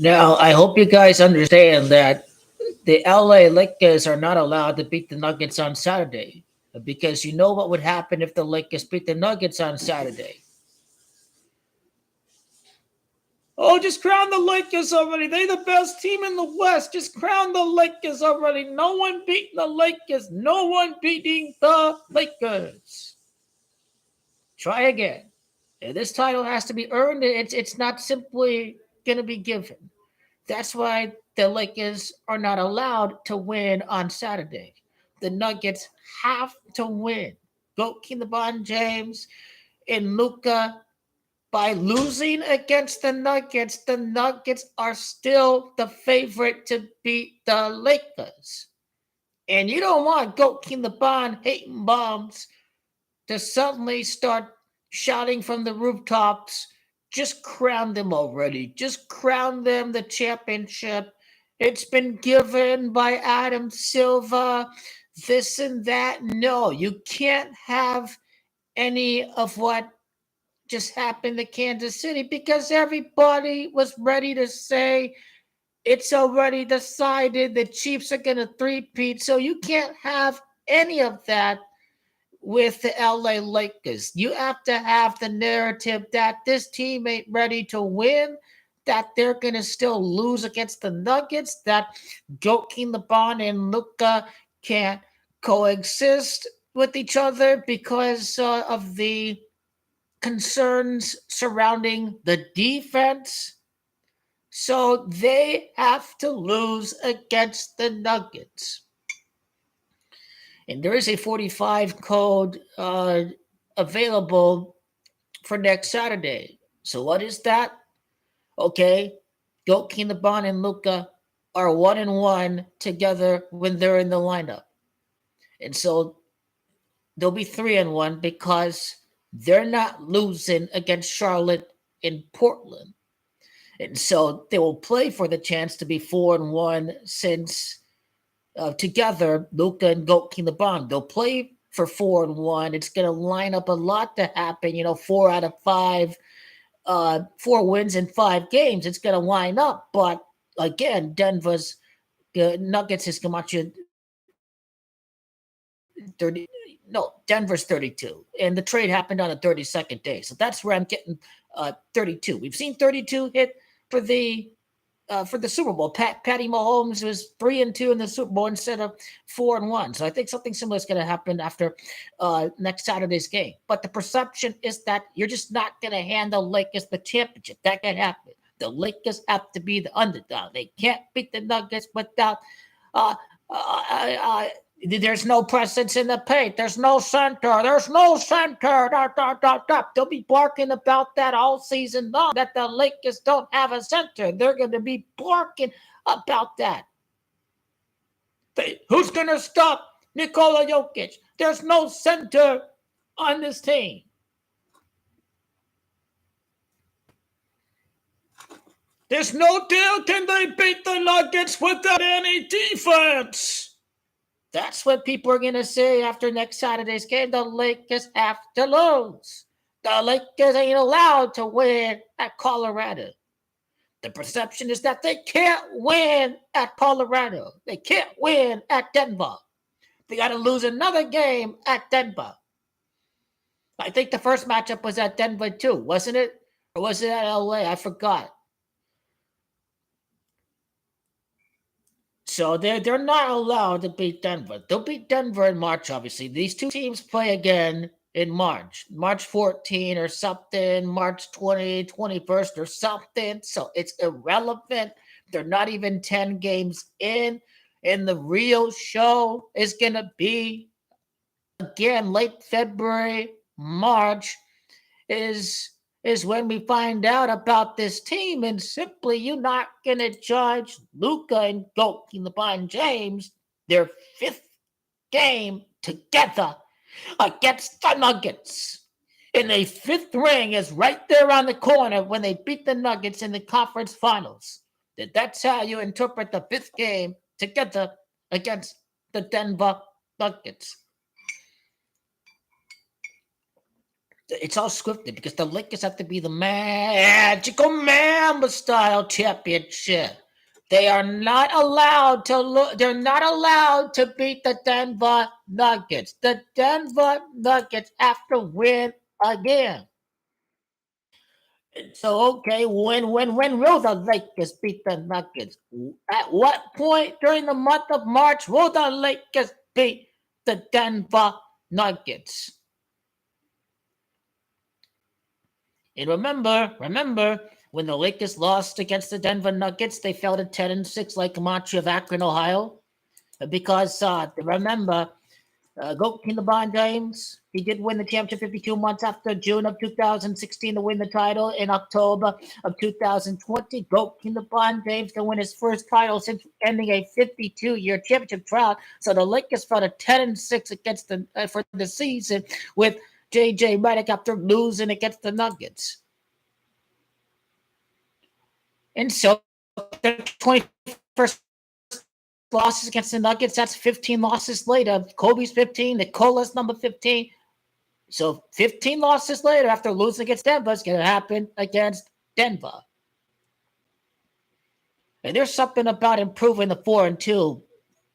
Now, I hope you guys understand that the LA Lakers are not allowed to beat the Nuggets on Saturday because you know what would happen if the Lakers beat the Nuggets on Saturday. Oh, just crown the Lakers already. They're the best team in the West. Just crown the Lakers already. No one beating the Lakers. No one beating the Lakers. Try again. This title has to be earned. It's not simply going to be given. That's why the Lakers are not allowed to win on Saturday. The Nuggets have to win. Go LeBron James and Luka. By losing against the Nuggets are still the favorite to beat the Lakers. And you don't want Goat King LeBron hating bombs to suddenly start shouting from the rooftops, just crown them already. Just crown them the championship. It's been given by Adam Silva, this and that. No, you can't have any of what just happened to Kansas City because everybody was ready to say it's already decided the Chiefs are going to three-peat. So you can't have any of that with the LA Lakers. You have to have the narrative that this team ain't ready to win, that they're going to still lose against the Nuggets, that Joakim LeBron and Luka can't coexist with each other because of the concerns surrounding the defense. So they have to lose against the Nuggets. And there is a 45 code available for next Saturday. So what is that? Okay, Joakim LeBron and Luka are 1-1 together when they're in the lineup. And so they'll be 3-1 because they're not losing against Charlotte in Portland. And so they will play for the chance to be 4-1 since together, Luka and Joakim LeBron. They'll play for 4-1. It's going to line up a lot to happen. 4 out of 5, 4 wins in 5 games. It's going to line up. But again, Denver's Nuggets is Camacho 30. No, Denver's 32, and the trade happened on the 32nd day. So that's where I'm getting 32. We've seen 32 hit for the Super Bowl. Patty Mahomes was 3-2 in the Super Bowl instead of 4-1. So I think something similar is going to happen after next Saturday's game. But the perception is that you're just not going to hand the Lakers the championship. That can't happen. The Lakers have to be the underdog. They can't beat the Nuggets without. There's no presence in the paint. There's no center. There's no center. They'll be barking about that all season long, that the Lakers don't have a center. They're going to be barking about that. Who's going to stop Nikola Jokic? There's no center on this team. There's no deal. Can they beat the Nuggets without any defense? That's what people are going to say after next Saturday's game. The Lakers have to lose. The Lakers ain't allowed to win at Colorado. The perception is that they can't win at Colorado. They can't win at Denver. They got to lose another game at Denver. I think the first matchup was at Denver too, wasn't it? Or was it at LA? I forgot. So they're not allowed to beat Denver. They'll beat Denver in March, obviously. These two teams play again in March. March 14 or something, March 20, 21st or something. So it's irrelevant. They're not even 10 games in. And the real show is going to be, again, late February, March is when we find out about this team, and simply you're not going to judge Luka and Joakim LeBron James their 5th game together against the Nuggets. And the 5th ring is right there around the corner when they beat the Nuggets in the conference finals. That's how you interpret the 5th game together against the Denver Nuggets. It's all scripted because the Lakers have to be the magical Mamba style championship. They are not allowed to they're not allowed to beat the Denver Nuggets. The Denver Nuggets have to win again. So okay, when will the Lakers beat the Nuggets? At what point during the month of March will the Lakers beat the Denver Nuggets? And remember, when the Lakers lost against the Denver Nuggets, they fell to 10-6 like Comanche of Akron, Ohio. Because remember, Goat King LeBron James, he did win the championship 52 months after June of 2016 to win the title. In October of 2020, Goat King LeBron James can win his first title since ending a 52-year championship drought. So the Lakers fell to 10-6 against for the season with J.J. Redick after losing against the Nuggets. And so the 21st losses against the Nuggets, that's 15 losses later. Kobe's 15, Nicola's number 15. So 15 losses later after losing against Denver, it's going to happen against Denver. And there's something about improving the 4-2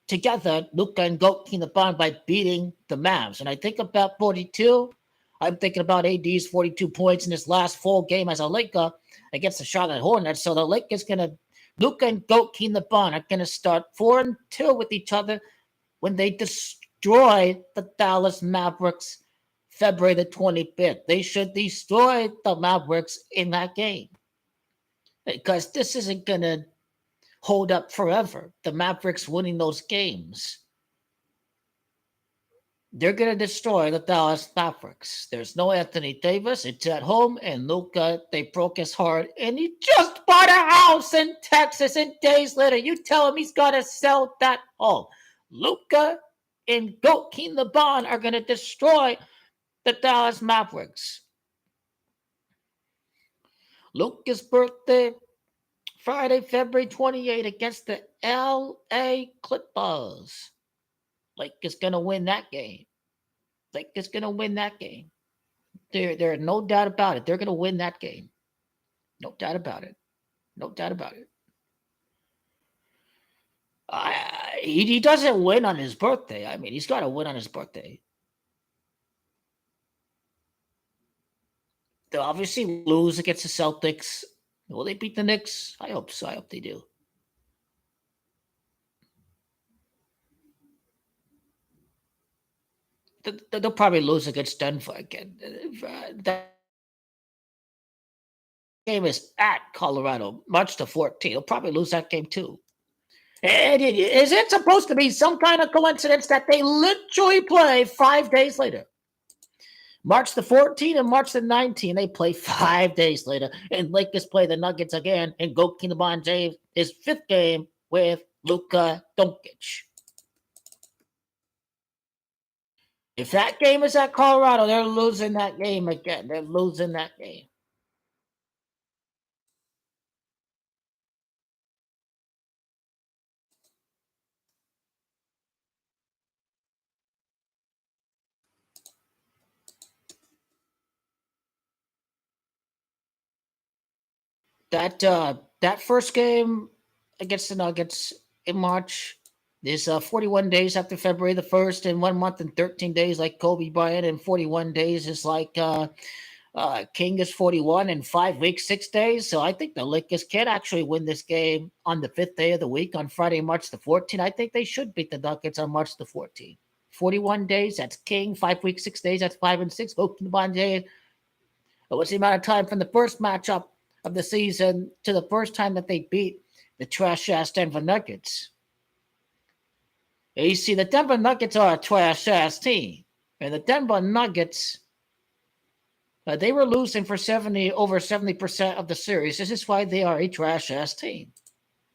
together, Luka and Goat King LeBron, by beating the Mavs. And I think about 42. I'm thinking about AD's 42 points in his last full game as a Laker against the Charlotte Hornets. So the Lakers Luka and Goat King LeBron are going to start 4-2 with each other when they destroy the Dallas Mavericks February the 25th. They should destroy the Mavericks in that game because this isn't going to hold up forever. The Mavericks winning those games. They're going to destroy the Dallas Mavericks. There's no Anthony Davis. It's at home. And Luka, they broke his heart. And he just bought a house in Texas. And days later, you tell him he's got to sell that home. Luka and Goat King LeBron are going to destroy the Dallas Mavericks. Luka's birthday, Friday, February 28th against the L.A. Clippers. Lakers going to win that game. Lakers going to win that game. There no doubt about it. They're going to win that game. No doubt about it. No doubt about it. He doesn't win on his birthday. I mean, he's got to win on his birthday. They'll obviously lose against the Celtics. Will they beat the Knicks? I hope so. I hope they do. They'll probably lose against Denver again. That game is at Colorado, March the 14th. They'll probably lose that game too. And is it supposed to be some kind of coincidence that they literally play 5 days later? March the 14th and March the 19th, they play 5 days later. And Lakers play the Nuggets again. And Goat King LeBron James, his 5th game with Luka Doncic. If that game is at Colorado, they're losing that game again. They're losing that game. That first game against the Nuggets in March is 41 days after February the 1st, and 1 month and 13 days like Kobe Bryant, and 41 days is like King is 41, and 5 weeks, 6 days. So I think the Lakers can actually win this game on the 5th day of the week on Friday, March the 14th. I think they should beat the Nuggets on March the 14th. 41 days, that's King. 5 weeks, 6 days, that's 5 and 6. Go to the Bond James. What's the amount of time from the first matchup of the season to the first time that they beat the trash-ass Denver Nuggets? And you see, the Denver Nuggets are a trash-ass team. And the Denver Nuggets, they were losing for over 70% of the series. This is why they are a trash-ass team.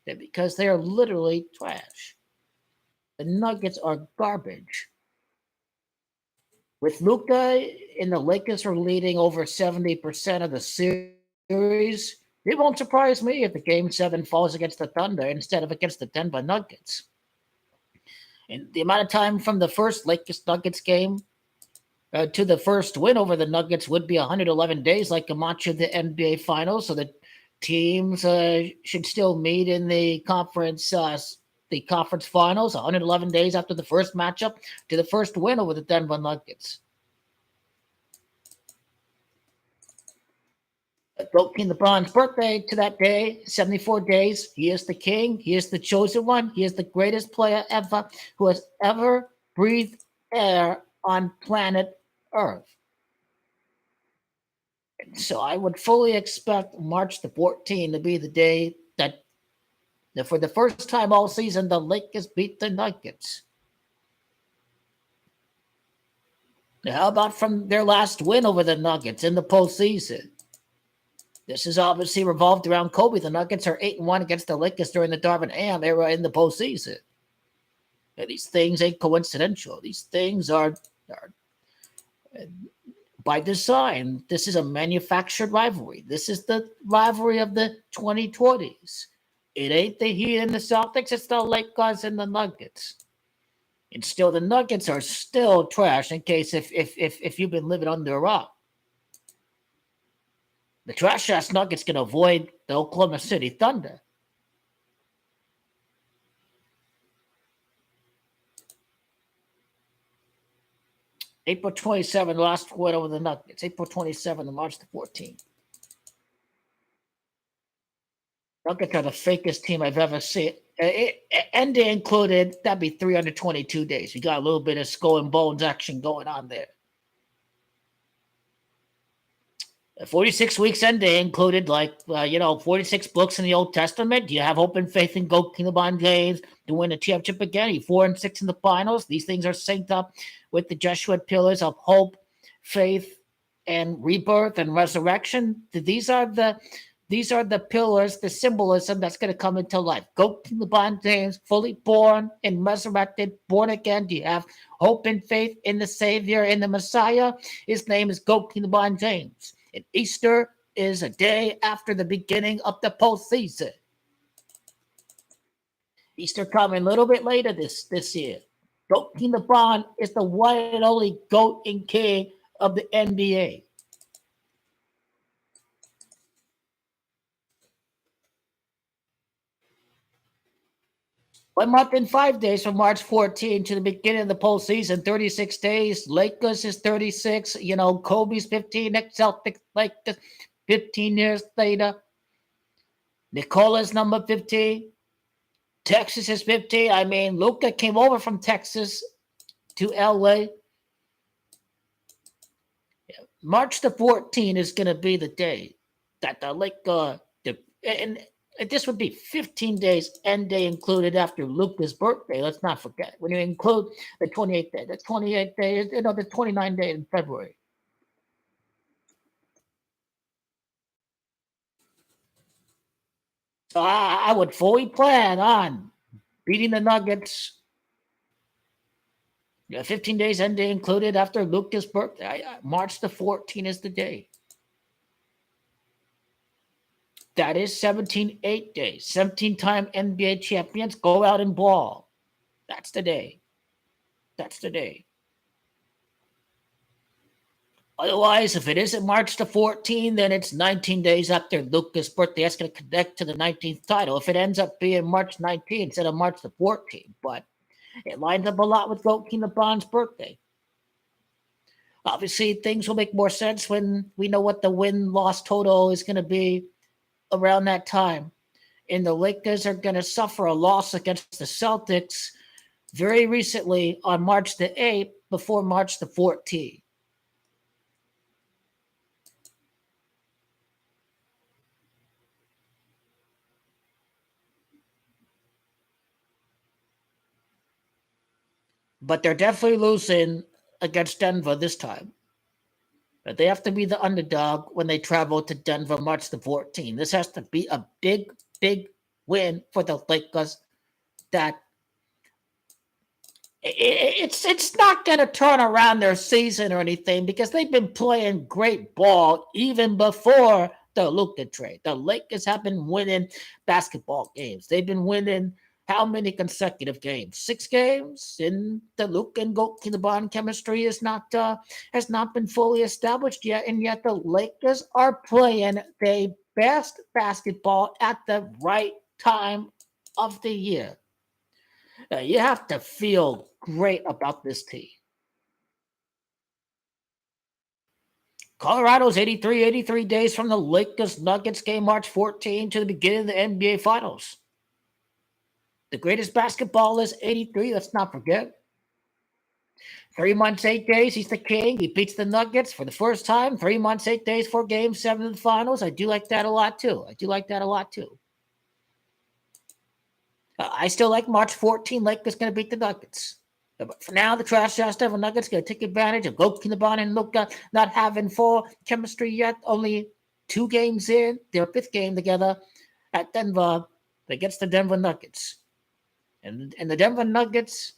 Because they are literally trash. The Nuggets are garbage. With Luka and the Lakers are leading over 70% of the series, it won't surprise me if the Game 7 falls against the Thunder instead of against the Denver Nuggets. And the amount of time from the first Lakers-Nuggets game to the first win over the Nuggets would be 111 days, like a match of the NBA Finals. So the teams should still meet in the conference finals 111 days after the first matchup to the first win over the Denver Nuggets. King LeBron's birthday to that day, 74 days. He is the king. He is the chosen one. He is the greatest player ever who has ever breathed air on planet Earth. So I would fully expect March the 14th to be the day that for the first time all season, the Lakers beat the Nuggets. Now, how about from their last win over the Nuggets in the postseason? This is obviously revolved around Kobe. The Nuggets are 8-1 against the Lakers during the Darvin Ham era in the postseason. And these things ain't coincidental. These things are by design. This is a manufactured rivalry. This is the rivalry of the 2020s. It ain't the Heat and the Celtics. It's the Lakers and the Nuggets. And still, the Nuggets are still trash. In case if you've been living under a rock, the trash ass Nuggets can avoid the Oklahoma City Thunder. April 27, last win over the Nuggets. April 27 to March the 14th. Nuggets are the fakest team I've ever seen. And they included, that'd be 322 days. We got a little bit of skull and bones action going on there. 46 weeks end day included 46 books in the Old Testament. Do you have hope and faith in King LeBron James to win a championship again? You're 4-6 in the finals. These things are synced up with the Jesuit pillars of hope, faith, and rebirth and resurrection. These are the pillars, the symbolism that's going to come into life. King LeBron James, fully born and resurrected, born again. Do you have hope and faith in the Savior, in the Messiah? His name is King LeBron James. And Easter is a day after the beginning of the postseason. Easter coming a little bit later this year. King LeBron is the one and only GOAT and king of the NBA. One month and 5 days from March 14 to the beginning of the postseason, 36 days. Lakers is 36. Kobe's 15. Celtics, Lakers, 15 years later. Nicola's number 15. Texas is 15. I mean, Luka came over from Texas to LA. March the 14th is going to be the day that the Lakers, and this would be 15 days, end day included after Luka's birthday. Let's not forget. When you include the 28th day, the 29th day in February. So I would fully plan on beating the Nuggets. 15 days, end day included after Luka's birthday. March the 14th is the day. That is 17-8 days. 17-time NBA champions go out and ball. That's the day. That's the day. Otherwise, if it isn't March the 14th, then it's 19 days after Luka's birthday. That's going to connect to the 19th title. If it ends up being March 19th instead of March the 14th. But it lines up a lot with King LeBron's birthday. Obviously, things will make more sense when we know what the win-loss total is going to be around that time. And the Lakers are going to suffer a loss against the Celtics very recently on March the 8th before March the 14th. But they're definitely losing against Denver this time. But they have to be the underdog when they travel to Denver March the 14th. This has to be a big, big win for the Lakers that it's not going to turn around their season or anything because they've been playing great ball even before the Luka trade. The Lakers have been winning basketball games. They've been how many consecutive games? 6 games, and the Luke and LeBron chemistry has not been fully established yet, and yet the Lakers are playing their best basketball at the right time of the year. You have to feel great about this team. Colorado's 83 days from the Lakers-Nuggets game, March 14, to the beginning of the NBA Finals. The greatest basketball is 83, let's not forget. 3 months, 8 days, he's the king. He beats the Nuggets for the first time. 3 months, 8 days for Game 7 of the Finals. I do like that a lot, too. I still like March 14, Lakers going to beat the Nuggets. But for now, the trash Devil Nuggets going to take advantage of LeBron and Luka not having full chemistry yet. Only 2 games in, their 5th game together at Denver against the Denver Nuggets. And the Denver Nuggets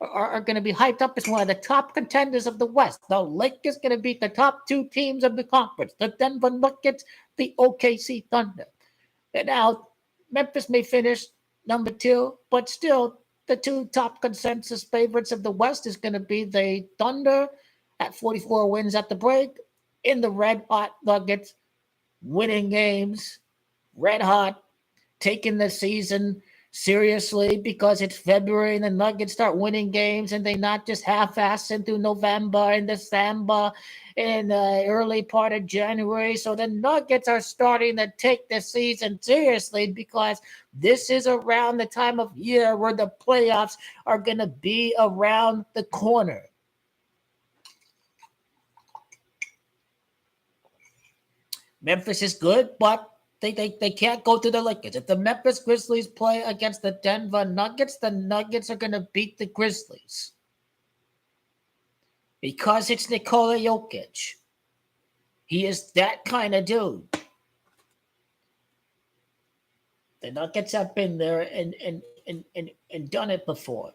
are going to be hyped up as one of the top contenders of the West. The Lakers going to beat the top 2 teams of the conference, the Denver Nuggets, the OKC Thunder. And now, Memphis may finish number 2, but still, the 2 top consensus favorites of the West is going to be the Thunder at 44 wins at the break, in the red hot Nuggets, winning games, red hot, taking the season seriously because it's February and the Nuggets start winning games and they not just half-ass into November and December and the early part of January. So the Nuggets are starting to take the season seriously because this is around the time of year where the playoffs are going to be around the corner. Memphis is good, but they can't go to the Lakers. If the Memphis Grizzlies play against the Denver Nuggets, the Nuggets are going to beat the Grizzlies. Because it's Nikola Jokic. He is that kind of dude. The Nuggets have been there and done it before.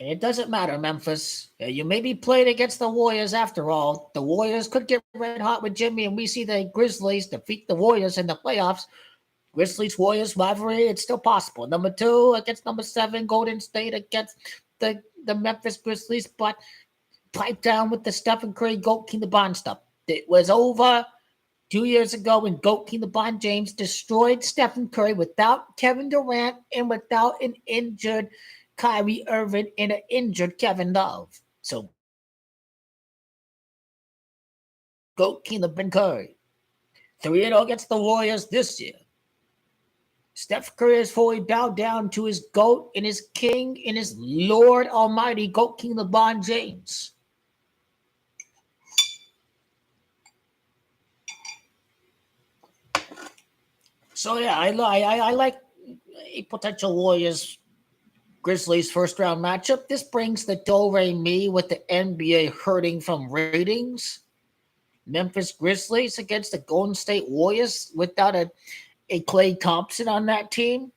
And it doesn't matter, Memphis. You maybe played against the Warriors after all. The Warriors could get red hot with Jimmy, and we see the Grizzlies defeat the Warriors in the playoffs. Grizzlies-Warriors rivalry, it's still possible. Number 2 against number 7, Golden State against the Memphis Grizzlies, but pipe down with the Stephen Curry, Goat King LeBron stuff. It was over 2 years ago when Goat King LeBron James destroyed Stephen Curry without Kevin Durant and without an injured Kyrie Irving and an injured Kevin Love. So, Goat King LeBron Curry. 3-0 against the Warriors this year. Steph Curry has fully bowed down to his GOAT and his King and his Lord Almighty, Goat King LeBron James. So, yeah, I like a potential Warriors Grizzlies first round matchup. This brings the do-re-mi with the NBA hurting from ratings. Memphis Grizzlies against the Golden State Warriors without a Klay Thompson on that team.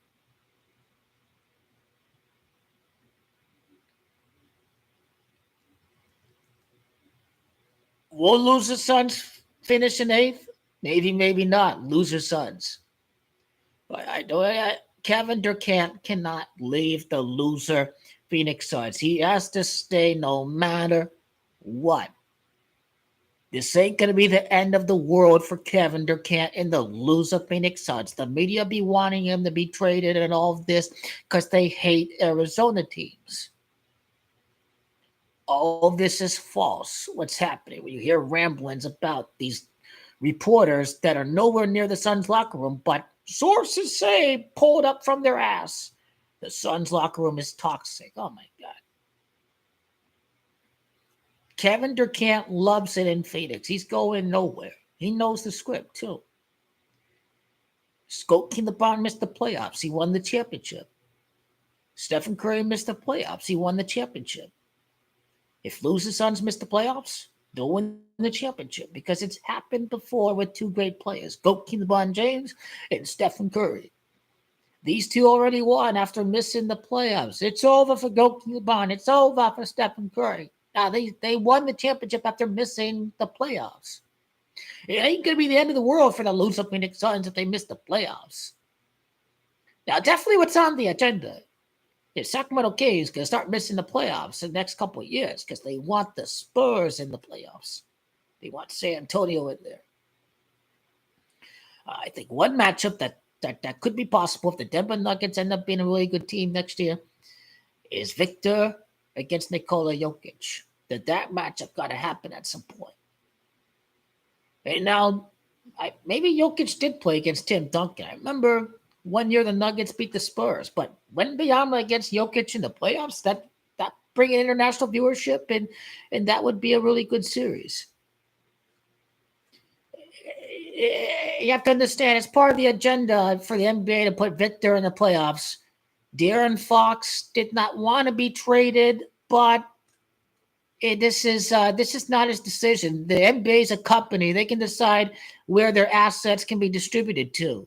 Will loser Suns finish in 8th? Maybe not. Loser Suns. Kevin Durant cannot leave the loser Phoenix Suns. He has to stay no matter what. This ain't going to be the end of the world for Kevin Durant and the loser Phoenix Suns. The media be wanting him to be traded and all of this because they hate Arizona teams. All of this is false. What's happening? When you hear ramblings about these reporters that are nowhere near the Suns locker room, but sources say, pulled up from their ass, the Suns locker room is toxic. Oh, my God. Kevin Durant loves it in Phoenix. He's going nowhere. He knows the script, too. Goat King LeBron missed the playoffs. He won the championship. Stephen Curry missed the playoffs. He won the championship. If loser Suns miss the playoffs, they'll win the championship because it's happened before with 2 great players, Goat King LeBron James and Stephen Curry. These 2 already won after missing the playoffs. It's over for Goat King LeBron. It's over for Stephen Curry. Now, they won the championship after missing the playoffs. It ain't going to be the end of the world for the loser Phoenix Suns if they miss the playoffs. Now, definitely what's on the agenda is Sacramento Kings going to start missing the playoffs in the next couple of years because they want the Spurs in the playoffs. They want San Antonio in there. I think one matchup that could be possible if the Denver Nuggets end up being a really good team next year is Victor against Nikola Jokic. That matchup got to happen at some point. And now, maybe Jokic did play against Tim Duncan. I remember one year the Nuggets beat the Spurs, but when Biyama against Jokic in the playoffs, that bring in international viewership, and that would be a really good series. You have to understand, it's part of the agenda for the NBA to put Victor in the playoffs. De'Aaron Fox did not want to be traded, but this is not his decision. The NBA is a company; they can decide where their assets can be distributed to.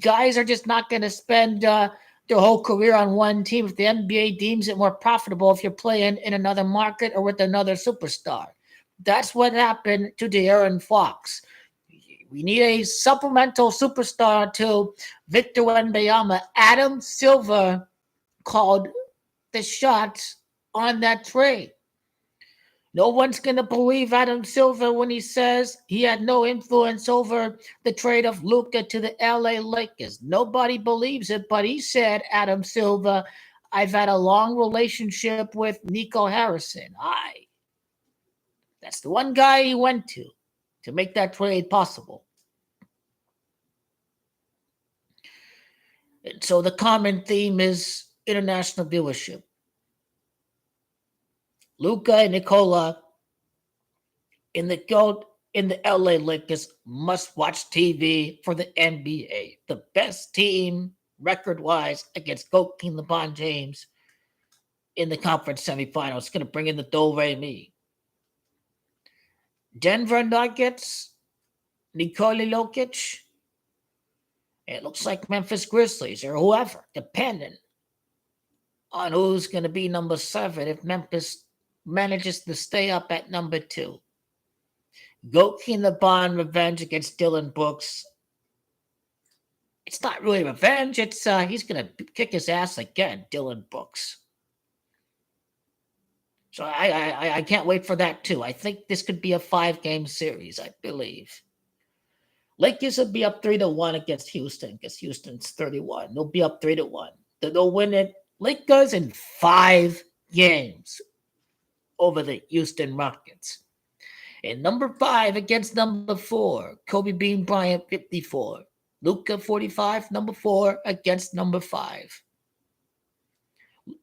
Guys are just not going to spend their whole career on one team if the NBA deems it more profitable if you're playing in another market or with another superstar. That's what happened to De'Aaron Fox. We need a supplemental superstar to Victor Wembanyama. Adam Silver called the shots on that trade. No one's going to believe Adam Silver when he says he had no influence over the trade of Luka to the LA Lakers. Nobody believes it, but he said, Adam Silver, I've had a long relationship with Nico Harrison. That's the one guy he went to make that trade possible. And so the common theme is international viewership. Luka and Nikola in the LA Lakers must watch TV for the NBA. The best team record-wise against GOAT King LeBron James in the conference semifinals. It's going to bring in the Do-Re-Mi. Denver Nuggets, Nikola Jokic. It looks like Memphis Grizzlies or whoever, depending on who's going to be number 7 if Memphis manages to stay up at number 2. GOAT King LeBron revenge against Dylan Brooks. It's not really revenge. It's he's going to kick his ass again, Dylan Brooks. So I can't wait for that too. I think this could be a 5-game series, I believe. Lakers will be up 3-1 against Houston because Houston's 31. They'll be up 3-1. They'll win it. Lakers in 5 games over the Houston Rockets. And number 5 against number 4, Kobe Bean Bryant 54. Luka 45, number 4 against number 5.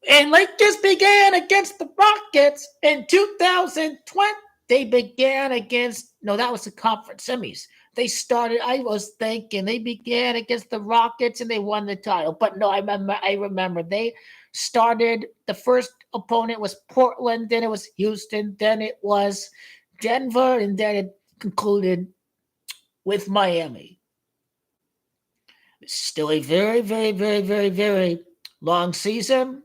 And Lakers began against the Rockets in 2020. They began against, no, that was the conference semis. They started, I was thinking, they began against the Rockets and they won the title. But no, I remember they started, the first opponent was Portland, then it was Houston, then it was Denver, and then it concluded with Miami. It's still a very, very, very, very, very long season.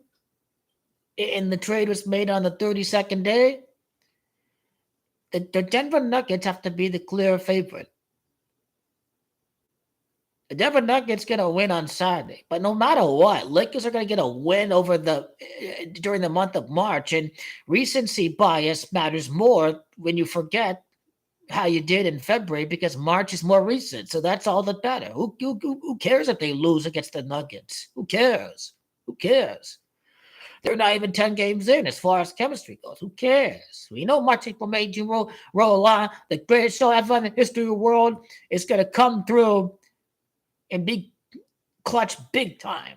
And the trade was made on the 32nd day. The Denver Nuggets have to be the clear favorite. The Denver Nuggets going to win on Saturday. But no matter what, Lakers are going to get a win over during the month of March. And recency bias matters more when you forget how you did in February because March is more recent. So that's all that matters. Who cares if they lose against the Nuggets? Who cares? Who cares? They're not even 10 games in as far as chemistry goes. Who cares? We know much people made you roll on. The greatest show ever in the history of the world is going to come through and be clutch big time.